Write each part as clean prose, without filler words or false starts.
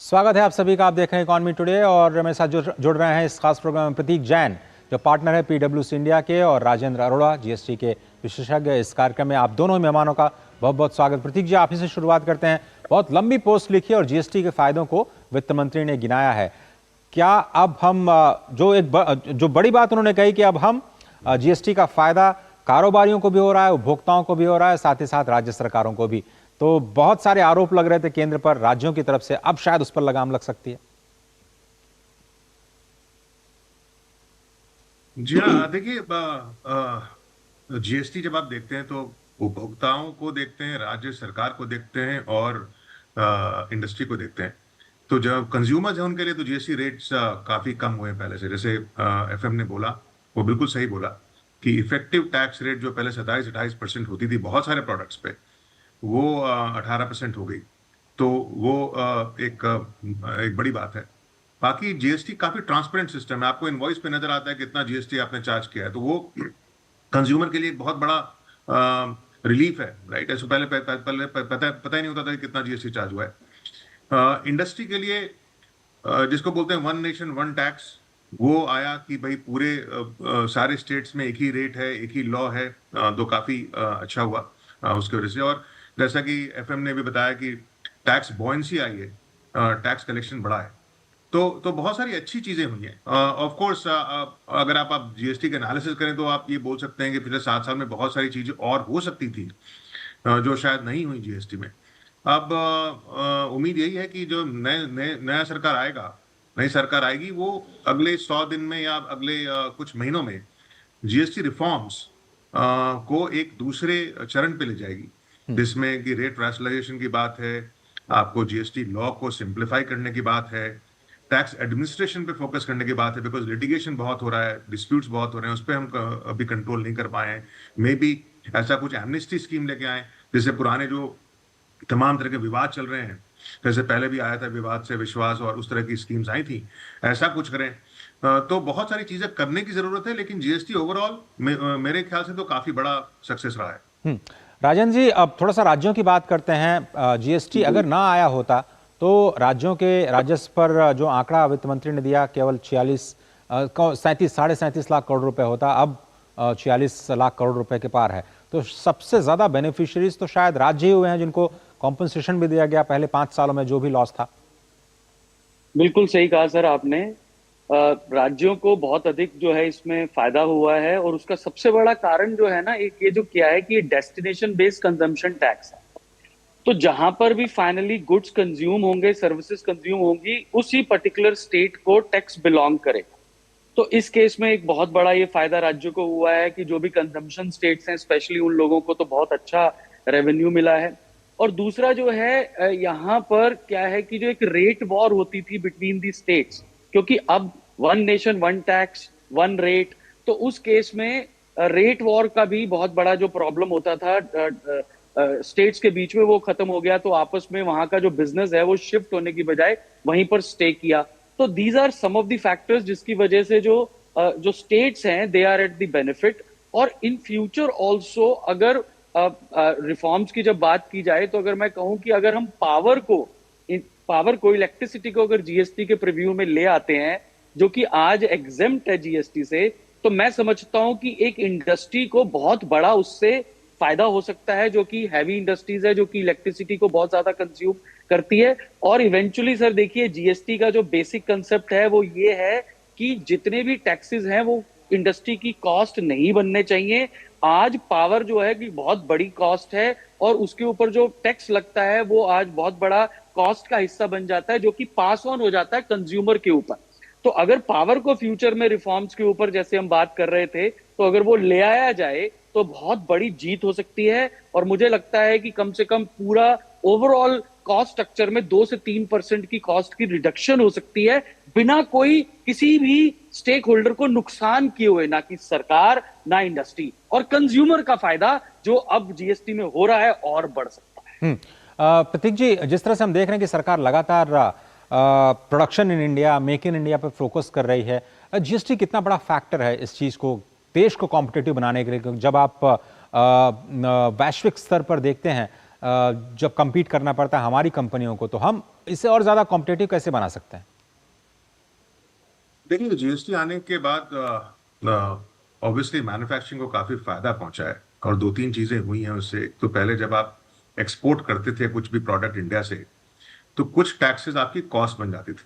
स्वागत है आप सभी का। आप देख रहे हैं इकॉनमी टुडे और मेरे साथ जुड़ रहे हैं इस खास प्रोग्राम में प्रतीक जैन, जो पार्टनर है पीडब्ल्यूसी इंडिया के, और राजेंद्र अरोड़ा, जीएसटी के विशेषज्ञ। इस कार्यक्रम में आप दोनों मेहमानों का बहुत बहुत स्वागत। प्रतीक जी, आप ही से शुरुआत करते हैं। बहुत लंबी पोस्ट लिखी और जीएसटी के फायदों को वित्त मंत्री ने गिनाया है। क्या अब हम जो बड़ी बात उन्होंने कही कि अब हम जीएसटी का फायदा कारोबारियों को भी हो रहा है, उपभोक्ताओं को भी हो रहा है, साथ ही साथ राज्य सरकारों को भी। तो बहुत सारे आरोप लग रहे थे केंद्र पर, राज्यों की तरफ से, अब शायद उस पर लगाम लग सकती है। जी हाँ, देखिए जीएसटी जब आप देखते हैं तो उपभोक्ताओं को देखते हैं, राज्य सरकार को देखते हैं और इंडस्ट्री को देखते हैं। तो जब कंज्यूमर्स हैं उनके लिए तो जीएसटी रेट्स काफी कम हुए हैं पहले से। जैसे एफएम ने बोला, वो बिल्कुल सही बोला कि इफेक्टिव टैक्स रेट जो पहले 27-28% होती थी बहुत सारे प्रोडक्ट्स पे, वो 18% हो गई। तो वो एक बड़ी बात है। बाकी जीएसटी काफी ट्रांसपेरेंट सिस्टम है, आपको इनवॉइस पे नजर आता है कितना जीएसटी आपने चार्ज किया है, तो वो कंज्यूमर के लिए एक बहुत बड़ा रिलीफ है, राइट। ऐसे पहले पता ही नहीं होता था कि कितना जीएसटी चार्ज हुआ है। इंडस्ट्री के लिए जिसको बोलते हैं वन नेशन वन टैक्स, वो आया कि भाई पूरे सारे स्टेट्स में एक ही रेट है, एक ही लॉ है। तो काफी अच्छा हुआ उसकी वजह से। और जैसा कि एफएम ने भी बताया कि टैक्स बॉयंसी आई है, टैक्स कलेक्शन बढ़ा है। तो बहुत सारी अच्छी चीजें हुई हैं। ऑफ कोर्स अगर आप जीएसटी का एनालिसिस करें तो आप ये बोल सकते हैं कि पिछले 7 साल में बहुत सारी चीजें और हो सकती थी जो शायद नहीं हुई जीएसटी में। अब उम्मीद यही है कि जो नया सरकार आएगा, नई सरकार आएगी, वो अगले 100 दिन में या अगले कुछ महीनों में जीएसटी रिफॉर्म्स को एक दूसरे चरण पे ले जाएगी, जिसमें कि रेट रैशनलाइजेशन की बात है, आपको जीएसटी लॉ को सिंप्लीफाई करने की बात है, टैक्स एडमिनिस्ट्रेशन पे फोकस करने की बात है। बिकॉज लिटिगेशन बहुत हो रहा है, डिस्प्यूट्स बहुत हो रहे हैं, उस पर हम अभी कंट्रोल नहीं कर पाए हैं। मे बी ऐसा कुछ एमनेस्टी स्कीम लेके आए, जिससे पुराने जो तमाम तरह के विवाद चल रहे हैं, जैसे पहले भी आया था विवाद से विश्वास और उस तरह की स्कीम्स आई थी, ऐसा कुछ करें। तो बहुत सारी चीजें करने की जरूरत है, लेकिन जीएसटी ओवरऑल मेरे ख्याल से तो काफी बड़ा सक्सेस रहा है। राजन जी, अब थोड़ा सा राज्यों की बात करते हैं। जीएसटी अगर ना आया होता तो राज्यों के राजस्व पर जो आंकड़ा वित्त मंत्री ने दिया, केवल 37 लाख करोड़ रुपए होता, अब 46 लाख करोड़ रुपए के पार है। तो सबसे ज्यादा बेनिफिशियरीज तो शायद राज्य ही हुए हैं, जिनको कॉम्पनसेशन भी दिया गया पहले 5 सालों में जो भी लॉस था। बिल्कुल सही कहा सर आपने। राज्यों को बहुत अधिक जो है इसमें फायदा हुआ है, और उसका सबसे बड़ा कारण जो है ना, एक ये जो किया है कि ये डेस्टिनेशन बेस्ड कंजम्पशन टैक्स है। तो जहां पर भी फाइनली गुड्स कंज्यूम होंगे, सर्विसेज कंज्यूम होंगी, उसी पर्टिकुलर स्टेट को टैक्स बिलोंग करेगा। तो इस केस में एक बहुत बड़ा ये फायदा राज्यों को हुआ है कि जो भी कंजम्पशन स्टेट्स हैं, स्पेशली उन लोगों को तो बहुत अच्छा रेवेन्यू मिला है। और दूसरा जो है यहाँ पर क्या है कि जो एक रेट वॉर होती थी बिटवीन दी स्टेट्स, क्योंकि अब one nation one tax one rate, तो उस केस में रेट वॉर का भी बहुत बड़ा जो प्रॉब्लम होता था स्टेट्स के बीच में, वो खत्म हो गया। तो आपस में वहां का जो बिजनेस है वो शिफ्ट होने की बजाय वहीं पर स्टे किया। तो these are some of the factors जिसकी वजह से जो स्टेट्स हैं they are at the benefit. और इन फ्यूचर ऑल्सो अगर रिफॉर्म्स की जब बात की जाए, तो अगर मैं कहूं कि अगर हम पावर को इलेक्ट्रिसिटी को अगर जीएसटी के प्रीव्यू में ले आते हैं, जो कि आज एग्जेम्प्ट है जीएसटी से, तो मैं समझता हूं कि एक इंडस्ट्री को बहुत बड़ा उससे फायदा हो सकता है, जो कि हैवी इंडस्ट्रीज है, जो कि इलेक्ट्रिसिटी को बहुत ज्यादा कंज्यूम करती है। और इवेंचुअली सर देखिए, जीएसटी का जो बेसिक कंसेप्ट है वो ये है कि जितने भी टैक्सेस हैं वो इंडस्ट्री की कॉस्ट नहीं बनने चाहिए। आज पावर जो है कि बहुत बड़ी कॉस्ट है, और उसके ऊपर जो टैक्स लगता है वो आज बहुत बड़ा कॉस्ट का हिस्सा बन जाता है, जो कि पास ऑन हो जाता है कंज्यूमर के ऊपर। तो अगर पावर को फ्यूचर में रिफॉर्म्स के ऊपर जैसे हम बात कर रहे थे, तो अगर वो ले आया जाए तो बहुत बड़ी जीत हो सकती है। और मुझे लगता है कि कम से कम पूरा ओवरऑल कॉस्ट स्ट्रक्चर में 2 से 3% की कॉस्ट की रिडक्शन हो सकती है, बिना कोई किसी भी स्टेक होल्डर को नुकसान किए हुए, ना कि सरकार ना इंडस्ट्री। और कंज्यूमर का फायदा जो अब जीएसटी में हो रहा है और बढ़ सकता है। प्रतीक जी, जिस तरह से हम देख रहे हैं कि सरकार लगातार production in India, make in India पर फोकस कर रही है, जीएसटी कितना बड़ा फैक्टर है इस चीज को, देश को कॉम्पिटिटिव बनाने के लिए? जब आप वैश्विक स्तर पर देखते हैं जब compete करना पड़ता है हमारी कंपनियों को, तो हम इसे और ज़्यादा कॉम्पिटिटिव कैसे बना सकते हैं? देखिए, जीएसटी आने के बाद ऑब्वियसली मैन्युफैक्चरिंग को काफी फायदा पहुंचा है, और दो तीन चीजें हुई हैं उससे। एक तो पहले जब आप एक्सपोर्ट करते थे कुछ भी प्रोडक्ट इंडिया से, तो कुछ टैक्सेस आपकी कॉस्ट बन जाती थी।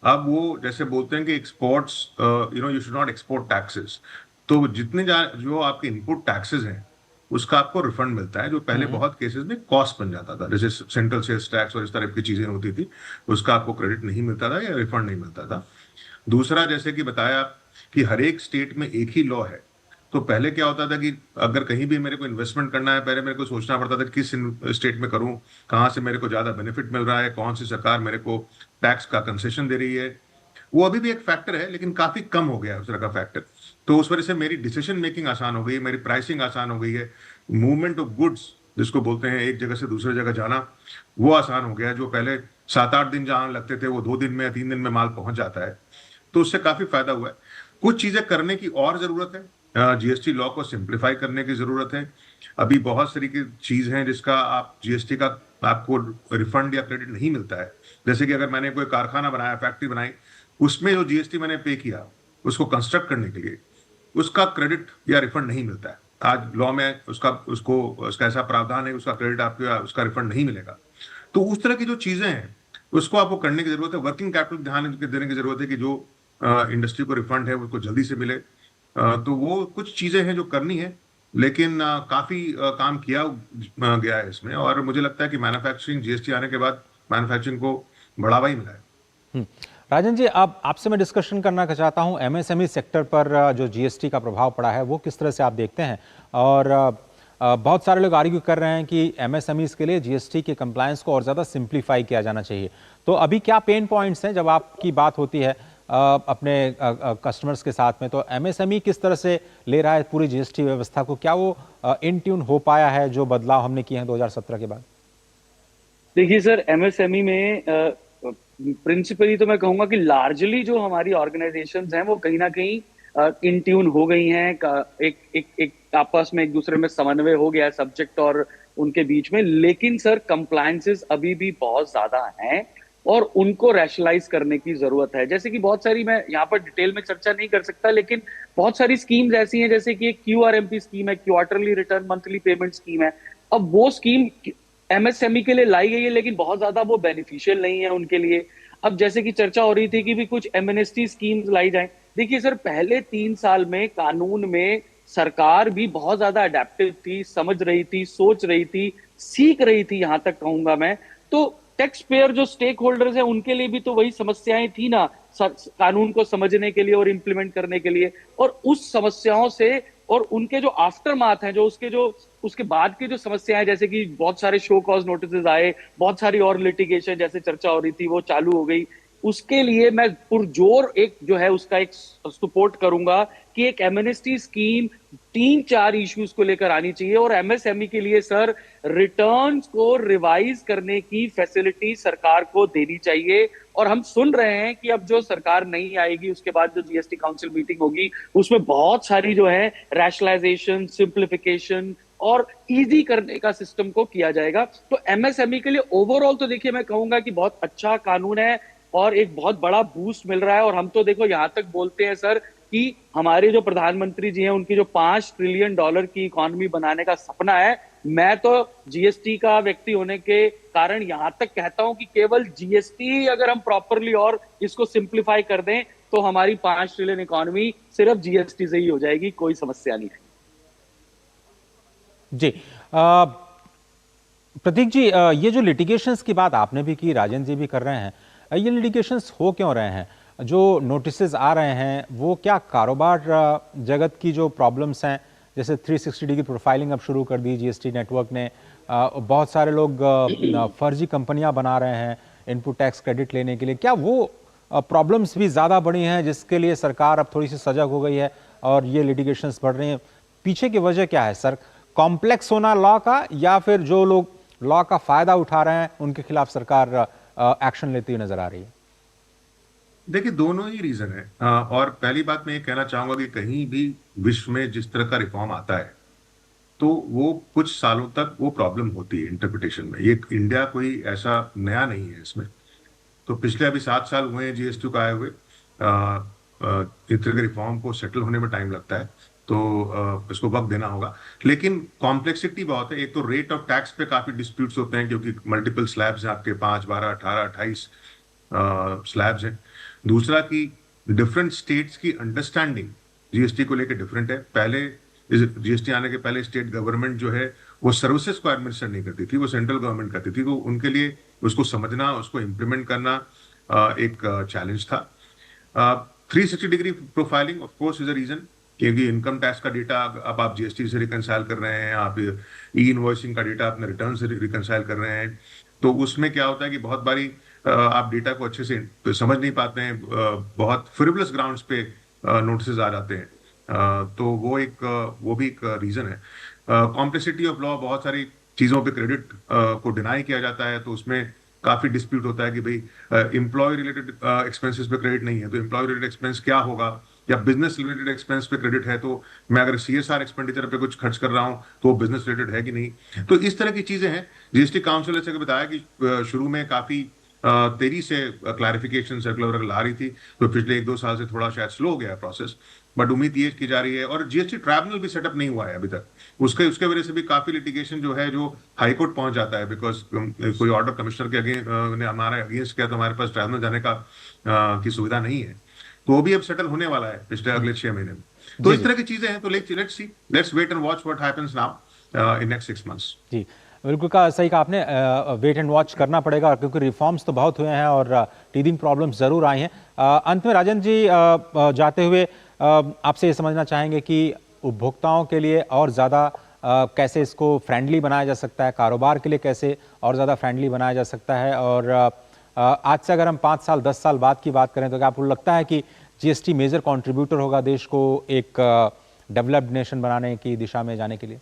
अब वो जैसे बोलते हैं कि exports, you should not export taxes. तो जितने जो आपके इनपुट टैक्सेस हैं उसका आपको रिफंड मिलता है, जो पहले बहुत केसेस में कॉस्ट बन जाता था, जैसे सेंट्रल सेल्स टैक्स और इस तरह की चीजें होती थी, उसका आपको क्रेडिट नहीं मिलता था या रिफंड नहीं मिलता था। दूसरा, जैसे कि बताया कि हर एक स्टेट में एक ही लॉ है। तो पहले क्या होता था कि अगर कहीं भी मेरे को इन्वेस्टमेंट करना है, पहले मेरे को सोचना पड़ता था किस स्टेट में करूं, कहां से मेरे को ज्यादा बेनिफिट मिल रहा है, कौन सी सरकार मेरे को टैक्स का कंसेशन दे रही है। वो अभी भी एक फैक्टर है, लेकिन काफी कम हो गया है उस तरह का फैक्टर। तो उस वजह से मेरी डिसीजन मेकिंग आसान हो गई है, मेरी प्राइसिंग आसान हो गई है, मूवमेंट ऑफ गुड्स जिसको बोलते हैं एक जगह से दूसरे जगह जाना, वो आसान हो गया है। जो पहले 7-8 दिन जहां लगते थे वो 2 दिन में या 3 दिन में माल पहुंच जाता है। तो उससे काफी फायदा हुआ है। कुछ चीजें करने की और जरूरत है, जीएसटी लॉ को सिंप्लीफाई करने की जरूरत है। अभी बहुत सारी की चीज है जिसका आप जीएसटी का आपको रिफंड या क्रेडिट नहीं मिलता है। जैसे कि अगर मैंने कोई कारखाना बनाया, फैक्ट्री बनाई, उसमें जो जीएसटी मैंने पे किया उसको कंस्ट्रक्ट करने के लिए, उसका क्रेडिट या रिफंड नहीं मिलता है। आज लॉ में उसका ऐसा प्रावधान है, उसका क्रेडिट आपको, उसका रिफंड नहीं मिलेगा। तो उस तरह की जो चीजें हैं उसको आपको करने की जरूरत है। वर्किंग कैपिटल ध्यान देने की जरूरत है कि जो इंडस्ट्री को रिफंड है उसको जल्दी से मिले। तो वो कुछ चीजें हैं जो करनी है, लेकिन काफी काम किया गया है इसमें, और मुझे लगता है कि मैन्युफैक्चरिंग, जीएसटी आने के बाद मैन्युफैक्चरिंग को बढ़ावा ही मिला है। राजन जी, अब आपसे मैं डिस्कशन करना चाहता हूं एमएसएमई सेक्टर पर जो जीएसटी का प्रभाव पड़ा है वो किस तरह से आप देखते हैं। और बहुत सारे लोग आर्ग्यू कर रहे हैं कि एमएसएमईज के लिए जीएसटी के कंप्लायंस को और ज़्यादा सिंप्लीफाई किया जाना चाहिए। तो अभी क्या पेन पॉइंट्स हैं जब आपकी बात होती है अपने कस्टमर्स के साथ में, तो एमएसएमई किस तरह से ले रहा है पूरी जीएसटी व्यवस्था को? क्या वो इन ट्यून हो पाया है जो बदलाव हमने किए हैं 2017 के बाद? देखिए सर, एमएसएमई में प्रिंसिपली तो मैं कहूंगा कि लार्जली जो हमारी ऑर्गेनाइजेशंस हैं वो कहीं ना कहीं इन ट्यून हो गई हैं। एक आपस में एक दूसरे में समन्वय हो गया है सब्जेक्ट और उनके बीच में। लेकिन सर, कंप्लायंसेस अभी भी बहुत ज्यादा हैं और उनको रैशनलाइज करने की जरूरत है। जैसे कि बहुत सारी, मैं यहाँ पर डिटेल में चर्चा नहीं कर सकता, लेकिन बहुत सारी स्कीम्स ऐसी हैं, जैसे कि एक क्यूआरएमपी स्कीम है, quarterly return monthly payment scheme है। अब वो स्कीम एमएसएमई के लिए लाई गई है, लेकिन बहुत ज्यादा वो बेनिफिशियल नहीं है उनके लिए। अब जैसे कि चर्चा हो रही थी कि भी कुछ एमएनएसटी स्कीम्स लाई जाएं। देखिए सर, पहले 3 साल में कानून में सरकार भी बहुत ज्यादा अडेप्टिव थी, समझ रही थी, सोच रही थी, सीख रही थी, यहां तक कहूंगा मैं। तो टैक्स पेयर जो स्टेक होल्डर्स हैं उनके लिए भी तो वही समस्याएं थी ना, कानून को समझने के लिए और इम्प्लीमेंट करने के लिए। और उस समस्याओं से और उनके जो आफ्टर माथ है, जो उसके बाद की जो समस्याएं, जैसे कि बहुत सारे शो कॉज नोटिस आए, बहुत सारी और लिटिगेशन जैसे चर्चा हो रही थी वो चालू हो गई। उसके लिए मैं पुरजोर एक जो है उसका एक सपोर्ट करूंगा कि एक एमएनएसटी स्कीम 3-4 इश्यूज को लेकर आनी चाहिए। और एमएसएमई के लिए सर, रिटर्न्स को रिवाइज करने की फैसिलिटी सरकार को देनी चाहिए। और हम सुन रहे हैं कि अब जो सरकार नहीं आएगी उसके बाद जो जीएसटी काउंसिल मीटिंग होगी उसमें बहुत सारी जो है रैशनलाइजेशन, सिंप्लीफिकेशन और इजी करने का सिस्टम को किया जाएगा। तो एमएसएमई के लिए ओवरऑल तो देखिए मैं कहूंगा कि बहुत अच्छा कानून है और एक बहुत बड़ा बूस्ट मिल रहा है। और हम तो देखो यहां तक बोलते हैं सर कि हमारे जो प्रधानमंत्री जी हैं उनकी जो $5 ट्रिलियन की इकोनॉमी बनाने का सपना है, मैं तो जीएसटी का व्यक्ति होने के कारण यहां तक कहता हूं कि केवल जीएसटी अगर हम प्रॉपरली और इसको सिंप्लीफाई कर दें तो हमारी 5 ट्रिलियन इकोनॉमी सिर्फ जीएसटी से ही हो जाएगी, कोई समस्या नहीं है। जी, प्रतीक जी, ये जो लिटिगेशंस की बात आपने भी की, राजन जी भी कर रहे हैं, ये लिटिगेशंस हो क्यों रहे हैं? जो नोटिसेस आ रहे हैं वो क्या कारोबार जगत की जो प्रॉब्लम्स हैं, जैसे 360 डिग्री प्रोफाइलिंग अब शुरू कर दी जीएसटी नेटवर्क ने, बहुत सारे लोग फर्जी कंपनियां बना रहे हैं इनपुट टैक्स क्रेडिट लेने के लिए, क्या वो प्रॉब्लम्स भी ज़्यादा बड़ी हैं जिसके लिए सरकार अब थोड़ी सी सजग हो गई है और ये लिटिगेशंस बढ़ रही हैं? पीछे की वजह क्या है सर? कॉम्प्लेक्स होना लॉ का, या फिर जो लोग लॉ का फायदा उठा रहे हैं उनके खिलाफ सरकार एक्शन लेती हुई नजर आ रही है? देखिए, दोनों ही रीजन है। और पहली बात मैं ये कहना चाहूंगा कि कहीं भी विश्व में जिस तरह का रिफॉर्म आता है तो वो कुछ सालों तक वो प्रॉब्लम होती है इंटरप्रिटेशन में। ये इंडिया कोई ऐसा नया नहीं है इसमें। तो पिछले अभी 7 साल हुए हैं जीएसटी को आए हुए। इस तरह के रिफॉर्म को सेटल होने में टाइम लगता है, तो इसको वक्त देना होगा। लेकिन कॉम्प्लेक्सिटी बहुत है। एक तो रेट ऑफ टैक्स पे काफी डिस्प्यूट्स होते हैं, क्योंकि मल्टीपल स्लैब्स हैं आपके, 5, 12, 18, 28 स्लैब्स हैं। दूसरा कि डिफरेंट स्टेट्स की अंडरस्टैंडिंग जीएसटी को लेकर डिफरेंट है। पहले जीएसटी आने के पहले स्टेट गवर्नमेंट जो है वो सर्विसेज को एडमिनिस्ट्रेट नहीं करती थी, वो सेंट्रल गवर्नमेंट करती थी। तो उनके लिए उसको समझना, उसको इम्प्लीमेंट करना एक चैलेंज था। 360 degree profiling of course is a reason, क्योंकि इनकम टैक्स का डेटा अब आप जीएसटी से रिकंसाइल कर रहे हैं, आप ई इनवॉइसिंग का डेटा अपने रिटर्न से रिकंसाइल कर रहे हैं। तो उसमें क्या होता है कि बहुत बारी आप डेटा को अच्छे से समझ नहीं पाते हैं, बहुत फ्रिवलस ग्राउंड्स पे नोटिस आ जाते हैं। तो वो भी एक रीजन है। कॉम्प्लेक्सिटी ऑफ लॉ, बहुत सारी चीजों पे क्रेडिट को डिनाई किया जाता है, तो उसमें काफी डिस्प्यूट होता है कि भाई एम्प्लॉय रिलेटेड एक्सपेंसेस पे क्रेडिट नहीं है, तो एम्प्लॉय रिलेटेड एक्सपेंस क्या होगा, या बिजनेस रिलेटेड एक्सपेंस पे क्रेडिट है, तो मैं अगर सीएसआर एक्सपेंडिचर पे कुछ खर्च कर रहा हूं तो वो बिजनेस रिलेटेड है कि नहीं। तो इस तरह की चीजें हैं। जीएसटी काउंसिल ने जैसे बताया कि शुरू में काफी तेजी से क्लैरिफिकेशन सर्कुलर ला रही थी, तो पिछले 1-2 साल से थोड़ा शायद स्लो हो गया है प्रोसेस, बट उम्मीद ये की जा रही है। और जीएसटी ट्राइब्यूनल भी सेटअप नहीं हुआ है अभी तक। उसके वजह से भी काफी लिटिगेशन जो है जो हाईकोर्ट पहुंच जाता है, बिकॉज कोई ऑर्डर कमिश्नर के ने हमारा अगेंस्ट किया तो हमारे पास ट्राइब्यूनल जाने का की सुविधा नहीं है। तो वो भी अब सेटल होने वाला है पिछले अगले 6 महीने में। तो इस तरह की चीजें हैं। तो let's wait and watch what happens now in next 6 months. जी, बिल्कुल सही कहा आपने। वेट एंड वॉच करना पड़ेगा, क्योंकि रिफॉर्म्स तो बहुत हुए हैं और टीदिंग प्रॉब्लम्स ज़रूर आई हैं। अंत में राजन जी, जाते हुए आपसे ये समझना चाहेंगे कि उपभोक्ताओं के लिए और ज़्यादा कैसे इसको फ्रेंडली बनाया जा सकता है, कारोबार के लिए कैसे और ज़्यादा फ्रेंडली बनाया जा सकता है, और आज से अगर हम 5 साल 10 साल बाद की बात करें तो क्या आपको लगता है कि जीएसटी मेजर कंट्रीब्यूटर होगा देश को एक डेवलप्ड नेशन बनाने की दिशा में जाने के लिए?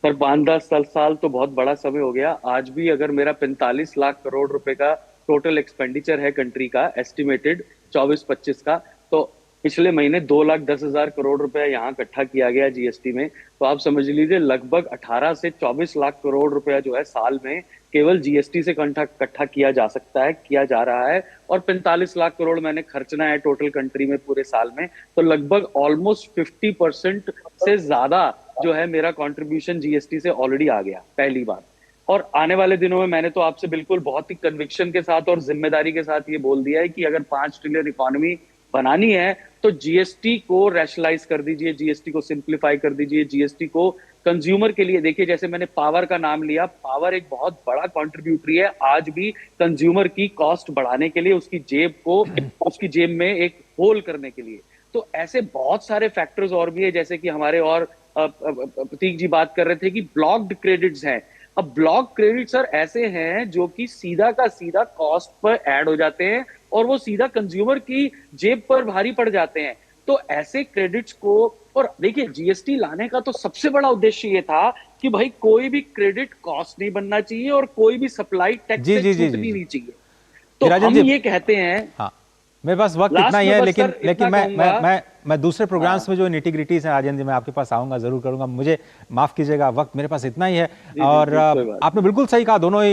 पर 5-10 साल तो बहुत बड़ा समय हो गया। आज भी अगर मेरा 45 लाख करोड़ रुपए का टोटल एक्सपेंडिचर है कंट्री का, एस्टिमेटेड 24-25 का, तो पिछले महीने 2,10,000 करोड़ रुपए यहाँ इकट्ठा किया गया जीएसटी में। तो आप समझ लीजिए लगभग 18 से 24 लाख करोड़ रुपया जो है साल में केवल जीएसटी से इकट्ठा किया जा सकता है, किया जा रहा है। और 45 लाख करोड़ मैंने खर्चना है टोटल कंट्री में पूरे साल में, तो लगभग ऑलमोस्ट 50% से ज्यादा जो है मेरा कंट्रीब्यूशन जीएसटी से ऑलरेडी आ गया पहली बार। और आने वाले दिनों में मैंने तो आपसे बिल्कुल बहुत ही कन्विक्शन के साथ और जिम्मेदारी के साथ ये बोल दिया है कि अगर 5 ट्रिलियन इकोनॉमी बनानी है तो जीएसटी को रैशनलाइज कर दीजिए, जीएसटी को सिंप्लीफाई कर दीजिए, जीएसटी को कंज्यूमर के लिए देखिए। जैसे मैंने पावर का नाम लिया, पावर एक बहुत बड़ा कंट्रीब्यूटरी है आज भी कंज्यूमर की कॉस्ट बढ़ाने के लिए, उसकी जेब में एक होल करने के लिए। तो ऐसे बहुत सारे फैक्टर्स और भी है, जैसे कि हमारे और प्रतीक जी बात कर रहे थे कि ब्लॉक्ड क्रेडिट्स हैं। अब ब्लॉक क्रेडिट सर ऐसे हैं जो कि सीधा का सीधा कॉस्ट पर ऐड हो जाते हैं और वो सीधा कंज्यूमर की जेब पर भारी पड़ जाते हैं। तो ऐसे क्रेडिट्स को, और देखिए जीएसटी लाने का तो सबसे बड़ा उद्देश्य ये था कि भाई कोई भी क्रेडिट कॉस्ट नहीं बनना चाहिए और कोई भी सप्लाई टैक्स से छूटनी नहीं चाहिए। तो हम ये कहते हैं, हाँ, मेरे पास वक्त इतना ही है, लेकिन मैं दूसरे प्रोग्राम्स में जो निटी-ग्रिटीज हैं राजन जी, मैं आपके पास आऊंगा, जरूर करूंगा। मुझे माफ कीजिएगा, वक्त मेरे पास इतना ही है। और आपने बिल्कुल सही कहा, दोनों ही